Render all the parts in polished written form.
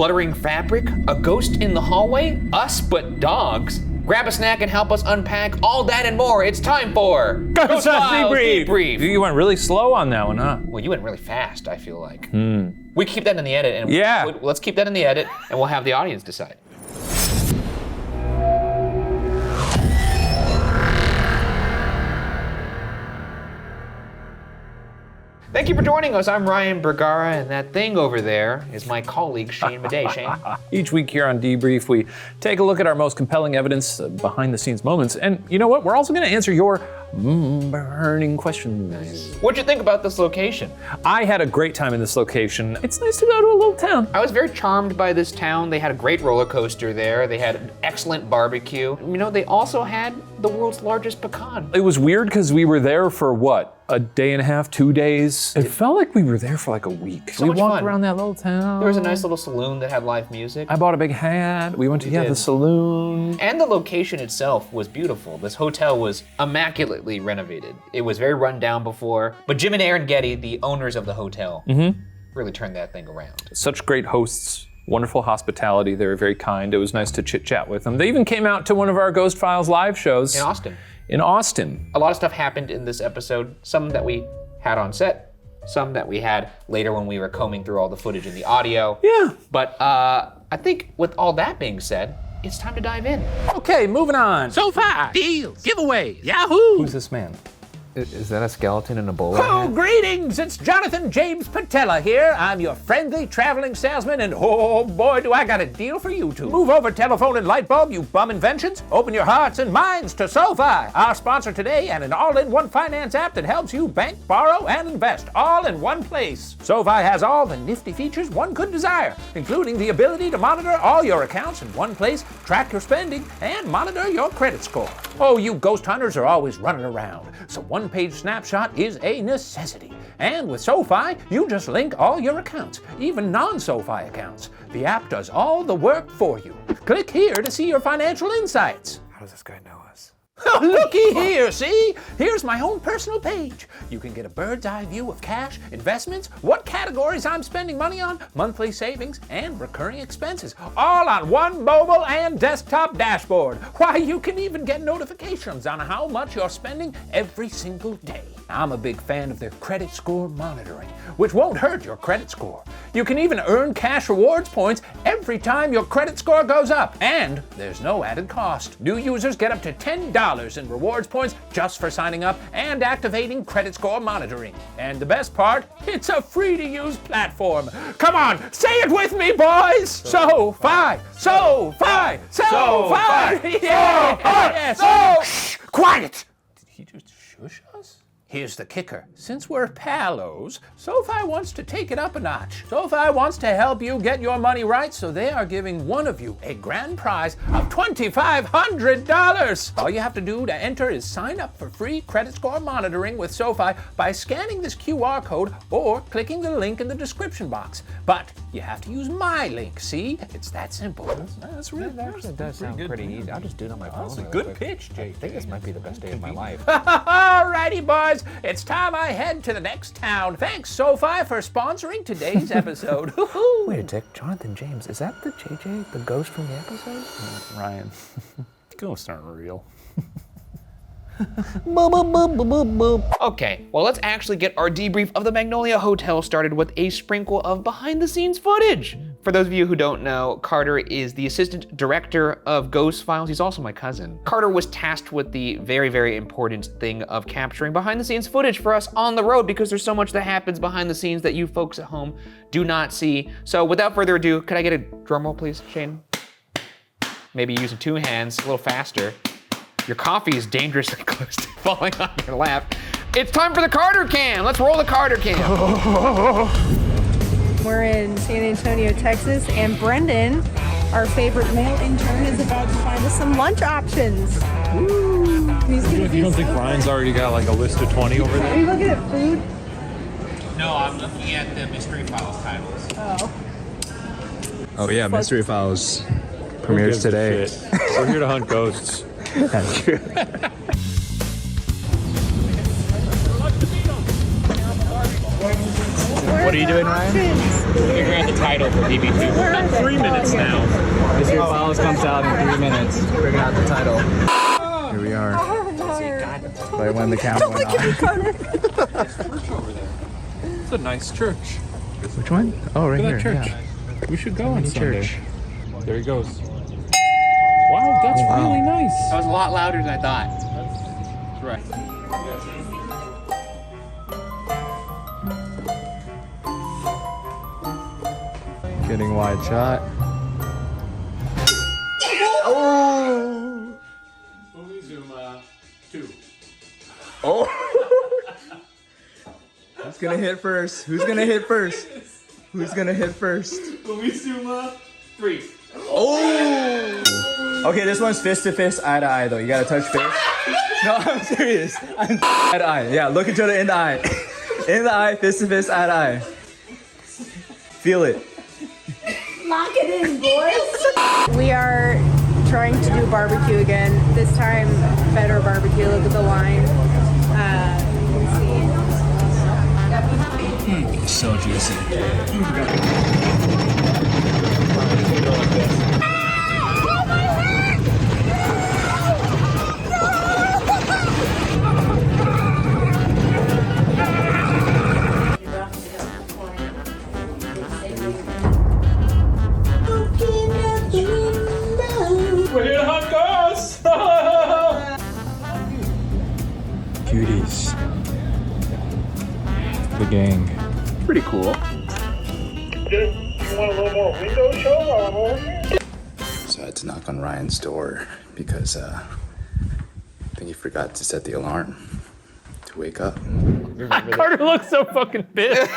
fluttering fabric, a ghost in the hallway, us but dogs. Grab a snack and help us unpack all that and more. It's time for Ghost Files Debrief. You went really slow on that one, huh? Well, you went really fast, I feel like. We keep that in the edit, and Yeah. let's keep that in the edit, and we'll have the audience decide. Thank you for joining us. I'm Ryan Bergara, and that thing over there is my colleague, Shane Madej. Shane? Each week here on Debrief, we take a look at our most compelling evidence, behind-the-scenes moments, and you know what? We're also going to answer your burning questions. What'd you think about this location? I had a great time in this location. It's nice to go to a little town. I was very charmed by this town. They had a great roller coaster there. They had an excellent barbecue. You know, they also had the world's largest pecan. It was weird because we were there for what? A day and a half, 2 days? It felt like we were there for like a week. So we much walked fun. around that little town. There was a nice little saloon that had live music. I bought a big hat. We went to the did. saloon. And the location itself was beautiful. This hotel was immaculately renovated. It was very run down before, but Jim and Aaron Getty, the owners of the hotel, really turned that thing around. Such great hosts, wonderful hospitality. They were very kind. It was nice to chit chat with them. They even came out to one of our Ghost Files live shows. In Austin. A lot of stuff happened in this episode, some that we had on set, some that we had later when we were combing through all the footage and the audio. Yeah. But I think with all that being said, it's time to dive in. Okay, moving on. So far, deals, giveaways, Yahoo! Who's this man? Is that a skeleton in a bowler Oh, hat? greetings! It's Jonathan James Patella here. I'm your friendly traveling salesman, and oh boy, do I got a deal for you two. Move over telephone and light bulb, you bum inventions. Open your hearts and minds to SoFi, our sponsor today, and an all-in-one finance app that helps you bank, borrow, and invest all in one place. SoFi has all the nifty features one could desire, including the ability to monitor all your accounts in one place, track your spending, and monitor your credit score. Oh, you ghost hunters are always running around, so one-page snapshot is a necessity. And with SoFi, you just link all your accounts, even non-SoFi accounts. The app does all the work for you. Click here to see your financial insights. How does this guy know us? Looky here, see? Here's my own personal page. You can get a bird's eye view of cash, investments, what categories I'm spending money on, monthly savings, and recurring expenses, all on one mobile and desktop dashboard. Why, you can even get notifications on how much you're spending every single day. I'm a big fan of their credit score monitoring, which won't hurt your credit score. You can even earn cash rewards points every time your credit score goes up. And there's no added cost. New users get up to $10 in rewards points just for signing up and activating credit score monitoring. And the best part, it's a free-to-use platform. Come on, say it with me, boys! SoFi! SoFi! SoFi! Yeah! Shh! Quiet! Did he just shush us? Here's the kicker. Since we're palos, SoFi wants to take it up a notch. SoFi wants to help you get your money right, so they are giving one of you a grand prize of $2,500. All you have to do to enter is sign up for free credit score monitoring with SoFi by scanning this QR code or clicking the link in the description box. But you have to use my link, see? It's that simple. That actually does sound pretty easy. I'll just do it on my phone. That's a good pitch, Jake. I think this might be the best day of my life. Alrighty, boys. It's time I head to the next town. Thanks, SoFi, for sponsoring today's episode. Wait a tick, Jonathan James, is that the JJ, the ghost from the episode? Ryan, ghosts aren't real. Okay, well, let's actually get our debrief of the Magnolia Hotel started with a sprinkle of behind-the-scenes footage. For those of you who don't know, Carter is the assistant director of Ghost Files. He's also my cousin. Carter was tasked with the very, very important thing of capturing behind-the-scenes footage for us on the road because there's so much that happens behind the scenes that you folks at home do not see. So without further ado, could I get a drum roll, please, Shane? Maybe using two hands, a little faster. Your coffee is dangerously close to falling on your lap. It's time for the Carter Cam. Let's roll the Carter Cam. We're in San Antonio, Texas, and Brendon, our favorite male intern, is about to find us some lunch options. Ooh, You don't think Ryan's already got like a list of 20 over Are there? you looking at food? No, I'm looking at the Mystery Files titles. Oh. Oh yeah, Mystery Files premieres today. We're here to hunt ghosts. That's true. We're What are you doing, Ryan? Figuring out the title for DB2. Where are they? 3 minutes now. Mystery Files comes out in 3 minutes. Figuring out the title. Here we are. Right when the camera went on. It's a nice church. Which one? Oh, right Look at here. that church. Yeah. We should go on Sunday. Church. There he goes. Wow, that's really nice. That was a lot louder than I thought. That's right. Getting wide shot. Oh! Who's gonna hit first? Who's gonna hit first? Who's gonna hit first? Umisuma 3. Oh! Okay, this one's fist to fist, eye to eye though. You gotta touch fist. No, I'm serious. Eye to eye. Yeah, look each other in the eye. In the eye, fist to fist, eye to eye. Feel it. Lock it in, boys. We are trying to do barbecue again. This time, better barbecue. Look at the line. You can see. So juicy. We're here to hunt ghosts! Cuties. The gang. Pretty cool. You want a little more window show while I'm over here? So I had to knock on Ryan's door because I think he forgot to set the alarm to wake up. Carter looks so fucking pissed.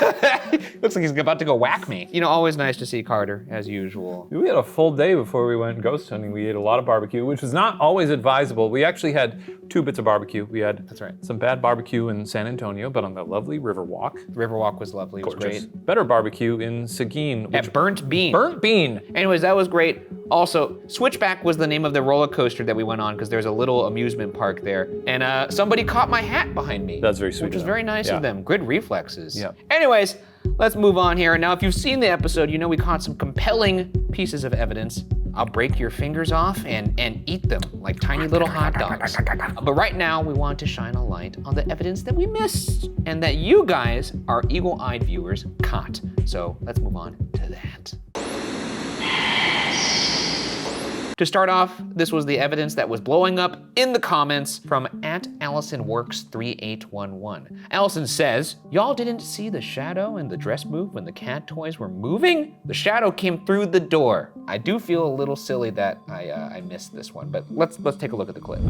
Looks like he's about to go whack me. You know, always nice to see Carter, as usual. We had a full day before we went ghost hunting. We ate a lot of barbecue, which was not always advisable. We actually had 2 bits of barbecue. We had some bad barbecue in San Antonio, but on the lovely Riverwalk. The Riverwalk was lovely. It was great. Better barbecue in Seguin. At Burnt Bean. Burnt Bean. Anyways, that was great. Also, Switchback was the name of the roller coaster that we went on because there's a little amusement park there. And somebody caught my hat behind me. That's very sweet. Which was very nice of them. Good reflexes. Yeah. Anyways, let's move on here. Now, if you've seen the episode, you know we caught some compelling pieces of evidence. I'll break your fingers off and eat them like tiny little hot dogs. But right now, we want to shine a light on the evidence that we missed and that you guys, our eagle-eyed viewers, caught. So let's move on to that. To start off, this was the evidence that was blowing up in the comments from @AllisonWorks3811. Allison says, y'all didn't see the shadow and the dress move when the cat toys were moving? The shadow came through the door. I do feel a little silly that I missed this one, but let's take a look at the clip.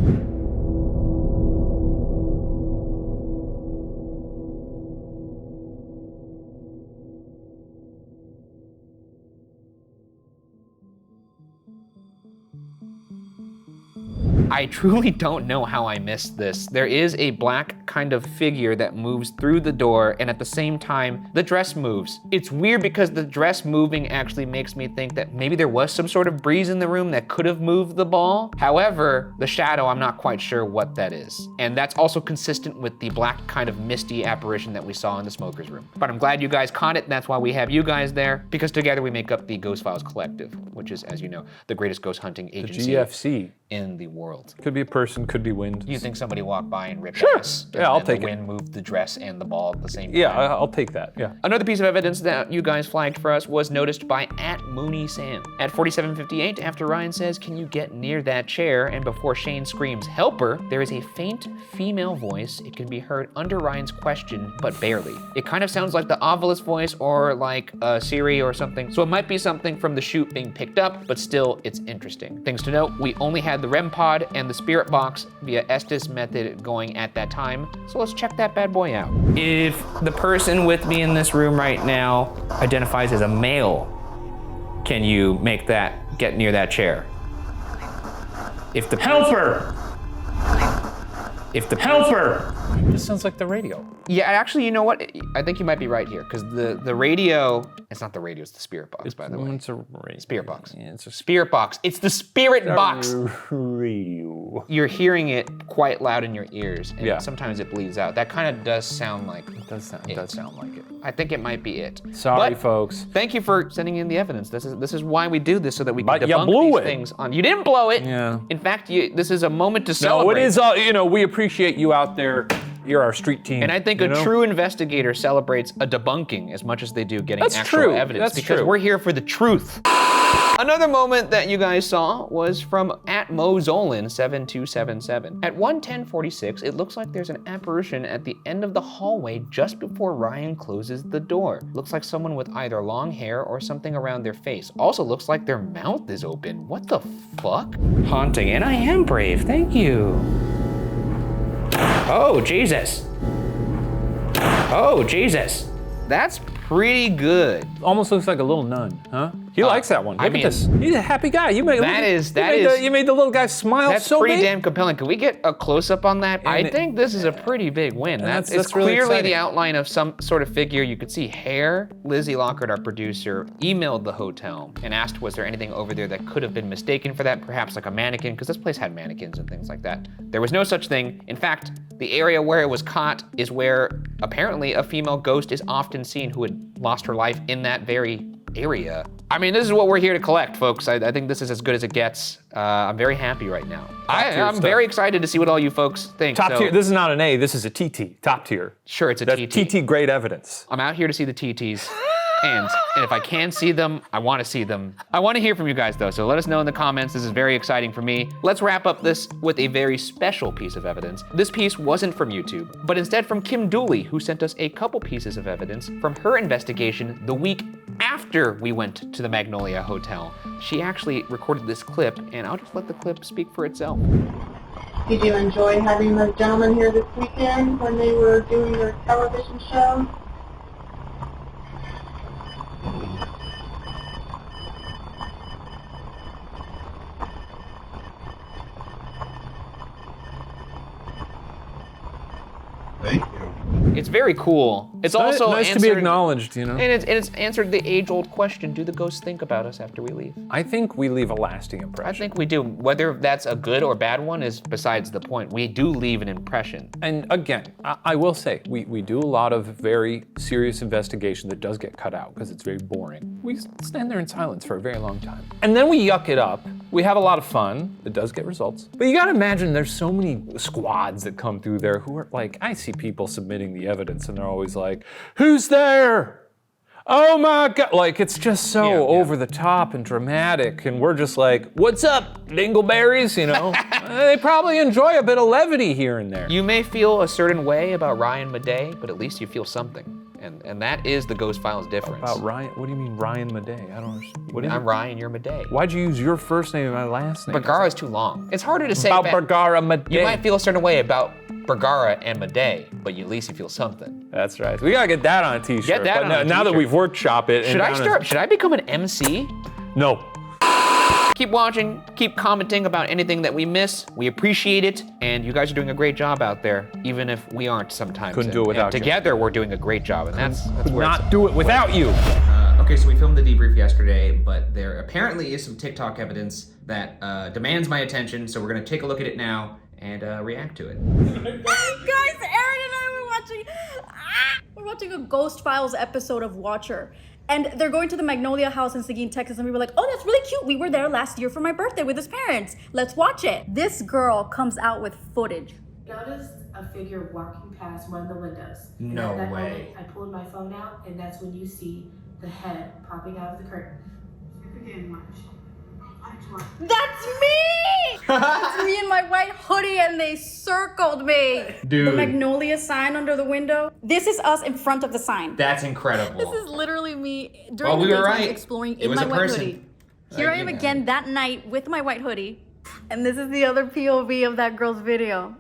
I truly don't know how I missed this. There is a black kind of figure that moves through the door, and at the same time, the dress moves. It's weird because the dress moving actually makes me think that maybe there was some sort of breeze in the room that could have moved the ball. However, the shadow, I'm not quite sure what that is. And that's also consistent with the black kind of misty apparition that we saw in the smoker's room. But I'm glad you guys caught it, and that's why we have you guys there, because together we make up the Ghost Files Collective, which is, as you know, the greatest ghost hunting agency GFC. in the world. Could be a person, could be wind. You think somebody walked by and ripped ass? Yeah, I'll and take the it. wind moved the dress and the ball at the same time. Yeah, I'll take that, yeah. Another piece of evidence that you guys flagged for us was noticed by @MooneySam. At 47:58, after Ryan says, "Can you get near that chair?" and before Shane screams, "Help her," there is a faint female voice. It can be heard under Ryan's question, but barely. It kind of sounds like the Ovilus voice or like Siri or something. So it might be something from the shoot being picked up, but still, it's interesting. Things to note, we only had the REM pod and the spirit box via Estes method going at that time. So let's check that bad boy out. If the person with me in this room right now identifies as a male, can you make that get near that chair? If the Help her! If the Help her! This sounds like the radio. Yeah, actually, you know what? I think you might be right here, because the radio, it's not the radio, it's the spirit box, by the way. It's a radio. Spirit box. Yeah, it's a Spirit box. It's the spirit box. radio. You're hearing it quite loud in your ears, and Yeah. sometimes it bleeds out. That kind of does sound like It does sound like it. I think it might be it. Sorry, But folks. Thank you for sending in the evidence. This is why we do this, so that we can But you debunk blew these it. things on. You didn't blow it. Yeah. In fact, this is a moment to No, celebrate. it is. We appreciate you out there. You're our street team. And I think you a know? true investigator celebrates a debunking as much as they do getting That's actual true. evidence. That's because true. we're here for the truth. Another moment that you guys saw was from @Mozolan7277. At 1:10:46, it looks like there's an apparition at the end of the hallway just before Ryan closes the door. Looks like someone with either long hair or something around their face. Also looks like their mouth is open. What the fuck? Haunting, and I am brave, thank you. Oh, Jesus. Oh, Jesus. That's pretty good. Almost looks like a little nun, huh? He likes that one. Look I at mean, this. He's a happy guy. You made you made the little guy smile That's so pretty big. damn compelling. Can we get a close-up on that? I think this is a pretty big win. It's that's really clearly exciting. the outline of some sort of figure. You could see hair. Lizzie Lockard, our producer, emailed the hotel and asked, was there anything over there that could have been mistaken for that? Perhaps like a mannequin, because this place had mannequins and things like that. There was no such thing. In fact, the area where it was caught is where apparently a female ghost is often seen who had lost her life in that very area. I mean, this is what we're here to collect, folks. I think this is as good as it gets. I'm very happy right now. I'm very excited to see what all you folks think. Top tier. This is not an A. This is a TT. Top tier. Sure, it's a That's TT. TT grade evidence. I'm out here to see the TTs. And if I can see them, I want to see them. I want to hear from you guys though, so let us know in the comments. This is very exciting for me. Let's wrap up this with a very special piece of evidence. This piece wasn't from YouTube, but instead from Kim Dooley, who sent us a couple pieces of evidence from her investigation the week after we went to the Magnolia Hotel. She actually recorded this clip, and I'll just let the clip speak for itself. Did you enjoy having those gentlemen here this weekend when they were doing their television show? Thank you. It's very cool. It's also nice to be acknowledged, you know? And it's answered the age-old question, do the ghosts think about us after we leave? I think we leave a lasting impression. I think we do. Whether that's a good or bad one is besides the point. We do leave an impression. And again, I will say, we do a lot of very serious investigation that does get cut out because it's very boring. We stand there in silence for a very long time. And then we yuck it up. We have a lot of fun. It does get results. But you gotta imagine there's so many squads that come through there who are like, I see people submitting the evidence and they're always like, who's there? Oh my God. Like, it's just so over the top and dramatic. And we're just like, what's up, dingleberries? You know, they probably enjoy a bit of levity here and there. You may feel a certain way about Ryan Madej, but at least you feel something. And that is the Ghost Files difference. About Ryan, what do you mean Ryan Madej? I don't understand. What do you I'm mean? Ryan, you're Madej. Why'd you use your first name and my last name? Bergara is too long. It's harder to say. About Bergara Madej. You might feel a certain way about Bergara and Madej, but at least you feel something. That's right. We gotta get that on a t-shirt. Get that but on a now that t-shirt. we've workshopped it. Should I become an MC? No. Keep watching, keep commenting about anything that we miss. We appreciate it, and you guys are doing a great job out there, even if we aren't sometimes. Couldn't do it without you. Together, we're doing a great job, and that's where Not do it without you. Okay, so we filmed the debrief yesterday, but there apparently is some TikTok evidence that demands my attention, so we're gonna take a look at it now and react to it. Guys, Aaron and I we're watching a Ghost Files episode of Watcher. And they're going to the Magnolia house in Seguin, Texas, and we were like, oh, that's really cute. We were there last year for my birthday with his parents. Let's watch it. This girl comes out with footage. Noticed a figure walking past one of the windows. No and at that way. moment, I pulled my phone out, and that's when you see the head popping out of the curtain. That's me! It's me in my white hoodie, and they circled me. Dude. The Magnolia sign under the window. This is us in front of the sign. That's incredible. This is literally me during Well, the we were daytime right. exploring It in was my a white person. hoodie. Here I am again that night with my white hoodie. And this is the other POV of that girl's video.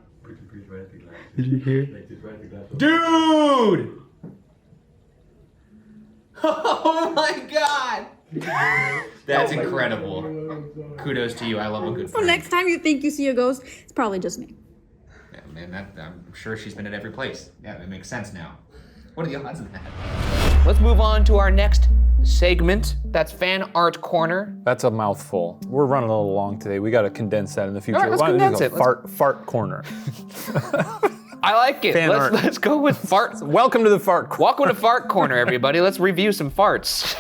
Did you hear? Dude! Oh my God! That's incredible. Kudos to you. I love a good So friend. next time you think you see a ghost, it's probably just me. And I'm sure she's been at every place. Yeah, it makes sense now. What are the odds of that? Let's move on to our next segment. That's Fan Art Corner. That's a mouthful. We're running a little long today. We got to condense that in the future. All right, let's Why don't we condense go it. Fart corner. I like it. Let's go with fart. Welcome to the fart corner. Welcome to Fart Corner, everybody. Let's review some farts.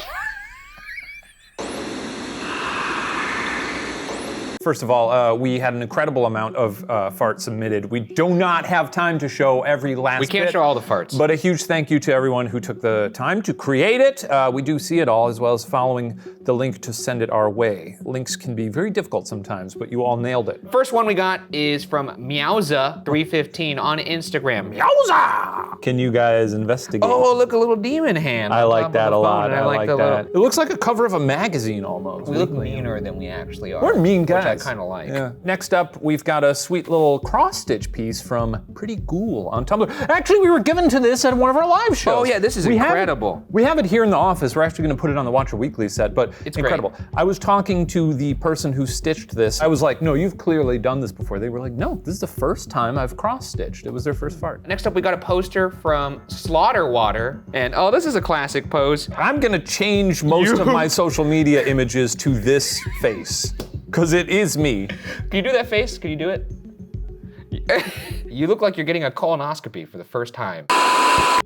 First of all, we had an incredible amount of farts submitted. We do not have time to show every last We can't bit, show all the farts. But a huge thank you to everyone who took the time to create it. We do see it all, as well as following the link to send it our way. Links can be very difficult sometimes, but you all nailed it. First one we got is from Meowza315 on Instagram. Meowza! Can you guys investigate? Oh, look, a little demon hand. I on like top of that the a phone, lot. and I like that. little- It looks like a cover of a magazine almost. We look meaner than we actually are. We're mean guys. Which I kind of like. Yeah. Next up, we've got a sweet little cross-stitch piece from Pretty Ghoul on Tumblr. Actually, we were given to this at one of our live shows. Oh yeah, this is incredible. We have it here in the office. We're actually going to put it on the Watcher Weekly set, but It's incredible. great. I was talking to the person who stitched this. I was like, no, you've clearly done this before. They were like, no, this is the first time I've cross-stitched. It was their first fart. Next up, we got a poster from Slaughterwater, and oh, this is a classic pose. I'm going to change most of my social media images to this face, because it is me. Can you do that face? Can you do it? You look like you're getting a colonoscopy for the first time.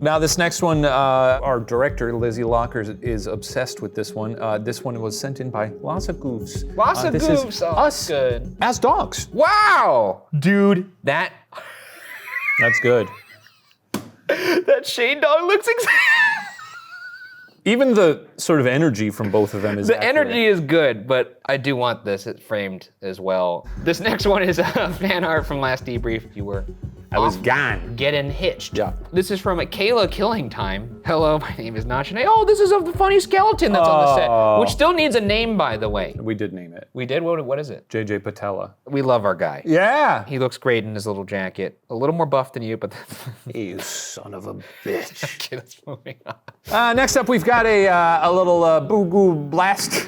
Now this next one, our director, Lizzie Lockard, is obsessed with this one. This one was sent in by Lots of Goofs. Lots of this goofs. is Oh, us good. as dogs. Wow, dude, that good. that Shane dog looks exactly. Even the sort of energy from both of them is The accurate. energy is good, but I do want this framed as well. This next one is fan art from last debrief. You were I was gone. getting hitched. Yeah. This is from Kayla Killing Time. Hello, my name is Nachane. Oh, this is of the funny skeleton that's on the set, which still needs a name, by the way. We did name it. We did? What is it? JJ Patella. We love our guy. Yeah. He looks great in his little jacket. A little more buff than you, but You son of a bitch. okay, let's moving on. Next up, we've got a little Boo Goo Blaster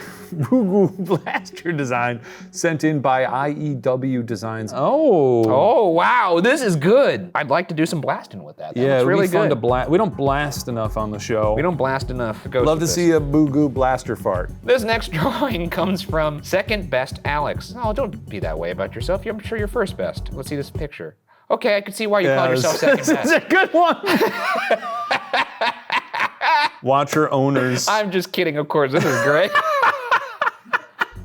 design sent in by IEW Designs. Oh, wow, this is good. I'd like to do some blasting with that. That Yeah, looks really it'd be fun good. to blast. We don't blast enough on the show. We don't blast enough. Love to see a Boo Goo Blaster fart. This next drawing comes from Second Best Alex. Oh, don't be that way about yourself. I'm sure you're first best. Let's see this picture. Okay, I can see why you call yourself second This is best. a good one. Watcher owners. I'm just kidding, of course. This is great.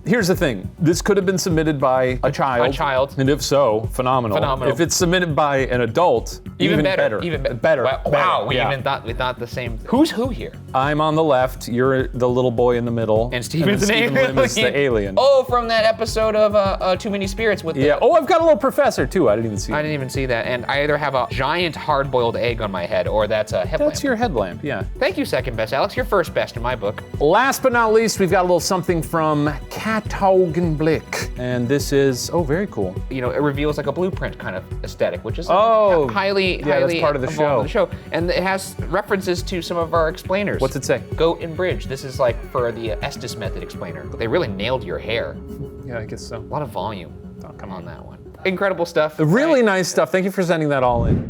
Here's the thing. This could have been submitted by a child. A child. And if so, phenomenal. Phenomenal. If it's submitted by an adult, even better. Even better. Wow, we yeah. even thought the same. Who's who here? I'm on the left, you're the little boy in the middle. And Steven's an Stephen alien. Lim is the alien. Oh, from that episode of Too Many Spirits with Yeah. Oh, I've got a little professor too. I didn't even see I it. didn't even see that. And I either have a giant hard-boiled egg on my head or that's a headlamp. That's your headlamp, yeah. Thank you, Second Best Alex. You're first best in my book. Last but not least, we've got a little something from Kataugenblick. And this is, oh, very cool. You know, it reveals like a blueprint kind of aesthetic, which is Oh, highly that's part of the involved in the show. And it has references to some of our explainers. What's it say? Goat and bridge. This is like for the Estes method explainer. They really nailed your hair. Yeah, I guess so. A lot of volume on that one. Incredible stuff. Really nice stuff. Thank you for sending that all in.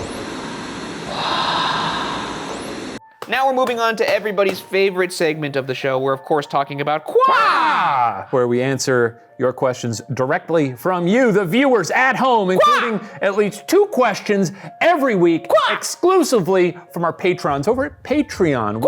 Now we're moving on to everybody's favorite segment of the show. We're of course talking about Qua! Where we answer your questions directly from you, the viewers at home, including at least 2 questions every week, exclusively from our patrons over at Patreon,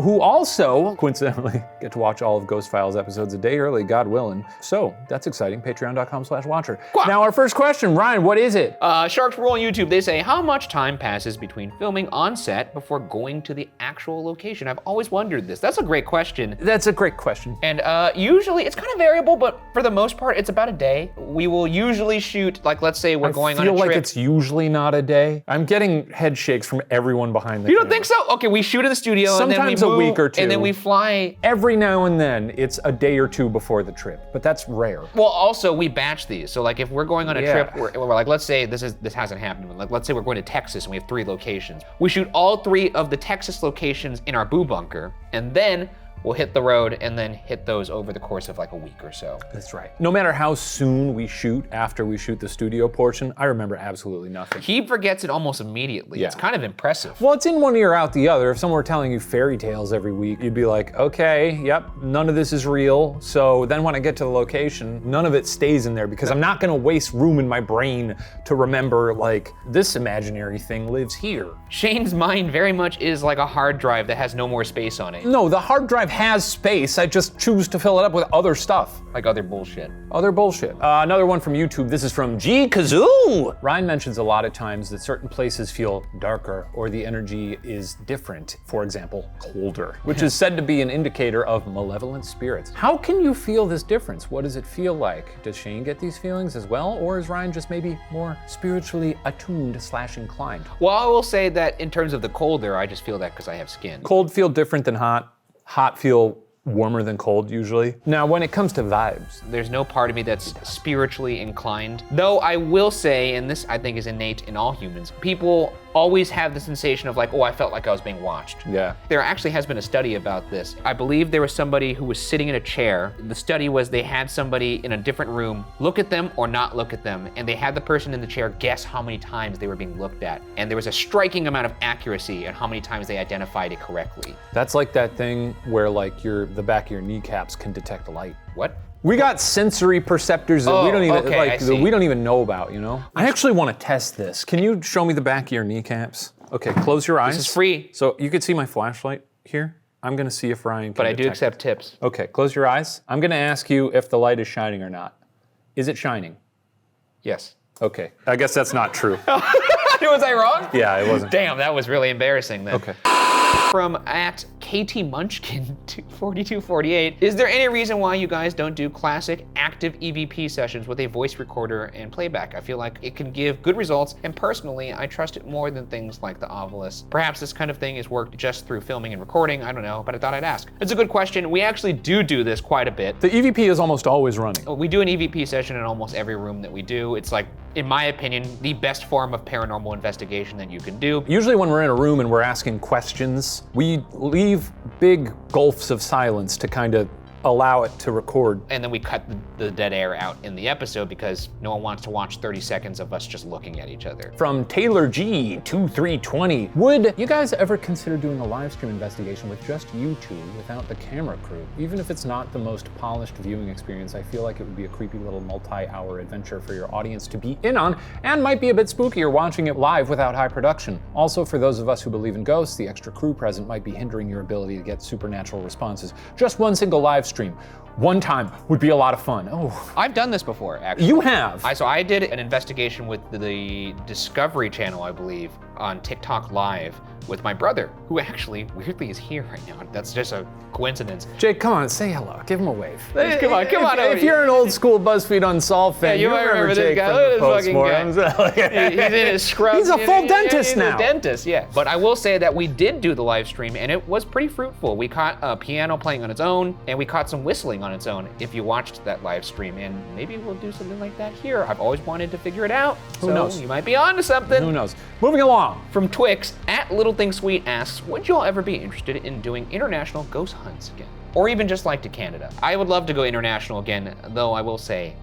who also, coincidentally, get to watch all of Ghost Files episodes a day early, God willing. So, that's exciting, patreon.com/watcher. Now, our first question, Ryan, what is it? Sharks Roll on YouTube, they say, how much time passes between filming on set before going to the actual location? I've always wondered this. That's a great question. That's a great question. And usually, it's kind of variable, but for the most part, it's about a day. We will usually shoot, like let's say we're going on a trip. I feel like it's usually not a day. I'm getting head shakes from everyone behind the You camera. don't think so? Okay, we shoot in the studio Sometimes and then we move, a week or 2. and then we fly. Every now and then, it's a day or 2 before the trip, but that's rare. Well, also we batch these. So like if we're going on a Yeah. trip, we're like, let's say this hasn't happened. Like let's say we're going to Texas and we have 3 locations. We shoot all 3 of the Texas locations in our boo bunker, and then we'll hit the road and then hit those over the course of like a week or so. That's right. No matter how soon we shoot after we shoot the studio portion, I remember absolutely nothing. He forgets it almost immediately. It's kind of impressive. Well, it's in one ear, out the other. If someone were telling you fairy tales every week, you'd be like, okay, yep, none of this is real. So then when I get to the location, none of it stays in there because I'm not gonna waste room in my brain to remember like, this imaginary thing lives here. Shane's mind very much is like a hard drive that has no more space on it. No, the hard drive has space. I just choose to fill it up with other stuff. Like other bullshit. Other bullshit. Another one from YouTube. This is from G Kazoo. Ryan mentions a lot of times that certain places feel darker or the energy is different. For example, colder, which is said to be an indicator of malevolent spirits. How can you feel this difference? What does it feel like? Does Shane get these feelings as well? Or is Ryan just maybe more spiritually attuned / inclined? Well, I will say that in terms of the colder, I just feel that because I have skin. Cold feel different than hot. Hot feel warmer than cold usually. Now, when it comes to vibes, there's no part of me that's spiritually inclined. Though I will say, and this I think is innate in all humans, people always have the sensation of like, oh, I felt like I was being watched. Yeah. There actually has been a study about this. I believe there was somebody who was sitting in a chair. The study was they had somebody in a different room look at them or not look at them, and they had the person in the chair guess how many times they were being looked at. And there was a striking amount of accuracy in how many times they identified it correctly. That's like that thing where like the back of your kneecaps can detect light. What? We got sensory perceptors that we don't even we don't even know about, you know? I actually want to test this. Can you show me the back of your kneecaps? Okay, close your eyes. This is free. So you can see my flashlight here. I'm gonna see if Ryan can But I do detect accept tips. Okay, close your eyes. I'm gonna ask you if the light is shining or not. Is it shining? Yes. Okay, I guess that's not true. Was I wrong? Yeah, it wasn't. Damn, that was really embarrassing then. Okay. From at KT Munchkin 4248, is there any reason why you guys don't do classic active EVP sessions with a voice recorder and playback? I feel like it can give good results, and personally, I trust it more than things like the Obelisk. Perhaps this kind of thing is worked just through filming and recording, I don't know, but I thought I'd ask. It's a good question. We actually do this quite a bit. The EVP is almost always running. We do an EVP session in almost every room that we do. It's like, in my opinion, the best form of paranormal investigation that you can do. Usually when we're in a room and we're asking questions, we leave big gulfs of silence to kind of allow it to record. And then we cut the dead air out in the episode because no one wants to watch 30 seconds of us just looking at each other. From Taylor G 2320, would you guys ever consider doing a live stream investigation with just you two without the camera crew? Even if it's not the most polished viewing experience, I feel like it would be a creepy little multi-hour adventure for your audience to be in on, and might be a bit spookier watching it live without high production. Also, for those of us who believe in ghosts, the extra crew present might be hindering your ability to get supernatural responses. Just one single live stream, one time, would be a lot of fun. Oh, I've done this before, actually. You have? So I did an investigation with the Discovery Channel, I believe, on TikTok Live with my brother, who actually weirdly is here right now. That's just a coincidence. Jake, come on, say hello. Give him a wave. Come on. If you're an old school BuzzFeed Unsolved fan, you might remember this Jake guy. from the Look at this fucking guy. He's in his scrubs. He's a full dentist now. He's a dentist, yeah. But I will say that we did do the live stream, and it was pretty fruitful. We caught a piano playing on its own, and we caught some whistling on its own. If you watched that live stream, and maybe we'll do something like that here. I've always wanted to figure it out. Who knows? You might be onto something. Who knows? Moving along. From Twix, at Little Thing Sweet asks, would you all ever be interested in doing international ghost hunts again? Or even just like to Canada? I would love to go international again, though I will say,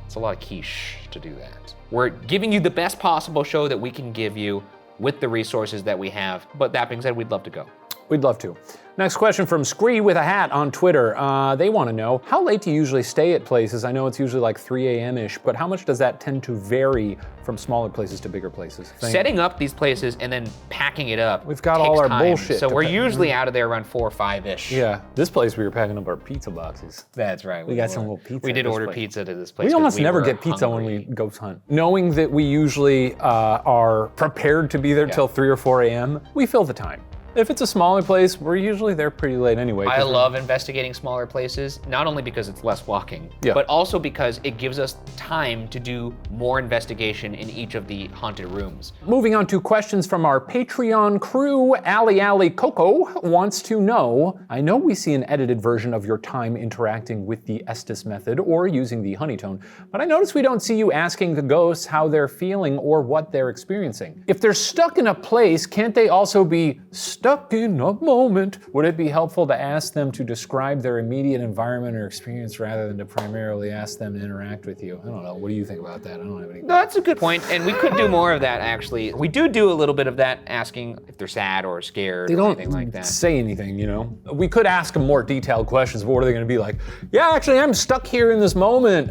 it's a lot of quiche to do that. We're giving you the best possible show that we can give you with the resources that we have, but that being said, we'd love to go. We'd love to. Next question from Scree with a Hat on Twitter. They want to know, how late do you usually stay at places? I know it's usually like 3 a.m.-ish, but how much does that tend to vary from smaller places to bigger places? Setting up these places and then packing it up We've got all our time. bullshit. So we're usually out of there around 4 or 5-ish. Yeah, this place we were packing up our pizza boxes. That's right. We got some little pizza. We did at this order place. pizza to this place. We almost never were get pizza when hungry. we ghost hunt. Knowing that we usually are prepared to be there till 3 or 4 a.m., we fill the time. If it's a smaller place, we're usually there pretty late anyway. I love investigating smaller places, not only because it's less walking, but also because it gives us time to do more investigation in each of the haunted rooms. Moving on to questions from our Patreon crew, Ali Coco wants to know, I know we see an edited version of your time interacting with the Estes method or using the honeytone, but I notice we don't see you asking the ghosts how they're feeling or what they're experiencing. If they're stuck in a place, can't they also be stuck stuck in a moment. Would it be helpful to ask them to describe their immediate environment or experience rather than to primarily ask them to interact with you? I don't know. What do you think about that? I don't have any. No, that's a good point, and we could do more of that, actually. We do a little bit of that, asking if they're sad or scared They or don't anything like that. say anything, you know? We could ask them more detailed questions, but what are they gonna be like? Yeah, actually, I'm stuck here in this moment,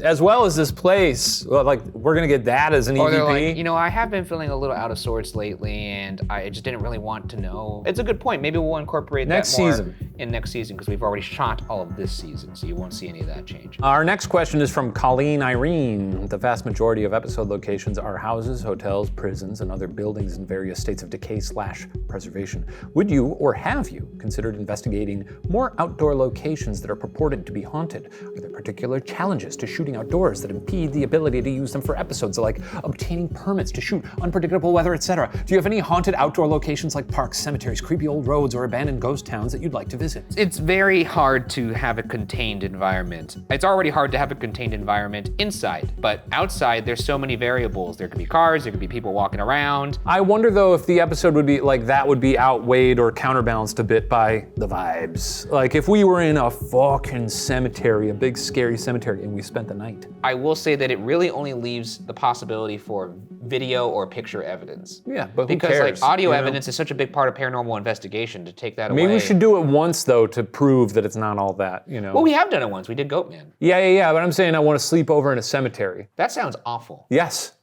as well as this place. Well, like, we're gonna get that as an Or EVP. they're like, you know, I have been feeling a little out of sorts lately, and I just didn't really want to know. It's a good point. Maybe we'll incorporate Next that more season. in next season, because we've already shot all of this season, so you won't see any of that change. Our next question is from Colleen Irene. The vast majority of episode locations are houses, hotels, prisons, and other buildings in various states of decay/preservation. Would you or have you considered investigating more outdoor locations that are purported to be haunted? Are there particular challenges to shooting outdoors that impede the ability to use them for episodes, like obtaining permits to shoot, unpredictable weather, etc.? Do you have any haunted outdoor locations like parks, cemeteries, creepy old roads, or abandoned ghost towns that you'd like to visit? It's very hard to have a contained environment. It's already hard to have a contained environment inside, but outside there's so many variables. There could be cars, there could be people walking around. I wonder though if the episode would be like that would be outweighed or counterbalanced a bit by the vibes. Like if we were in a fucking cemetery, a big scary cemetery, and we spent the night. I will say that it really only leaves the possibility for video or picture evidence. Yeah, but who because cares, like audio you know? evidence is such a big part of paranormal investigation. To take that away. Maybe we should do it once though to prove that it's not all that, you know. Well, we have done it once. We did Goatman. Yeah, but I'm saying I want to sleep over in a cemetery. That sounds awful. Yes.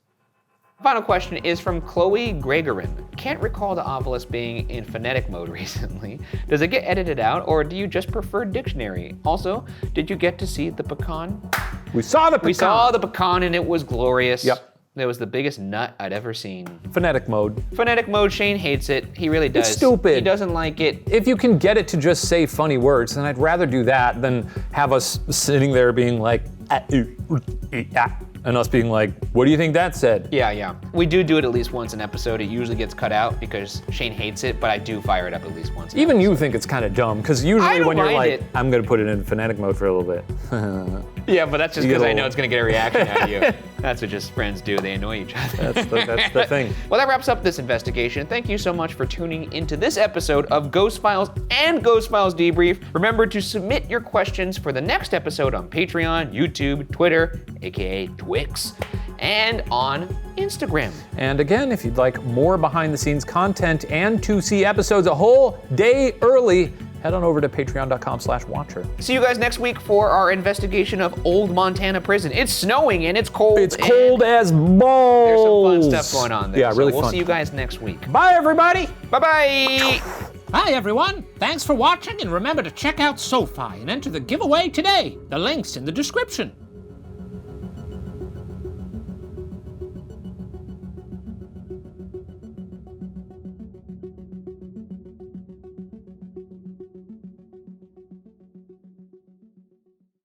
Final question is from Chloe Gregorin. Can't recall the obelisk being in phonetic mode recently. Does it get edited out, or do you just prefer dictionary? Also, did you get to see the pecan? We saw the pecan. We saw the pecan and it was glorious. Yep. It was the biggest nut I'd ever seen. Phonetic mode. Phonetic mode, Shane hates it. He really does. It's stupid. He doesn't like it. If you can get it to just say funny words, then I'd rather do that than have us sitting there being like, and us being like, what do you think that said? Yeah. We do it at least once an episode. It usually gets cut out because Shane hates it, but I do fire it up at least once. Even you think it's kind of dumb, because I usually don't when you're mind like, it. I'm gonna put it in phonetic mode for a little bit. Yeah, but that's just You get because a I know little- it's gonna get a reaction out of you. That's what just friends do. They annoy each other. That's the thing. Well, that wraps up this investigation. Thank you so much for tuning into this episode of Ghost Files and Ghost Files Debrief. Remember to submit your questions for the next episode on Patreon, YouTube, Twitter, aka Twix, and on Instagram. And again, if you'd like more behind the scenes content and to see episodes a whole day early, head on over to patreon.com/watcher. See you guys next week for our investigation of Old Montana Prison. It's snowing and it's cold. It's cold as balls. There's some fun stuff going on there. Yeah, really so we'll fun. see you guys next week. Bye, everybody. Bye-bye. Hi everyone, thanks for watching, and remember to check out SoFi and enter the giveaway today. The link's in the description.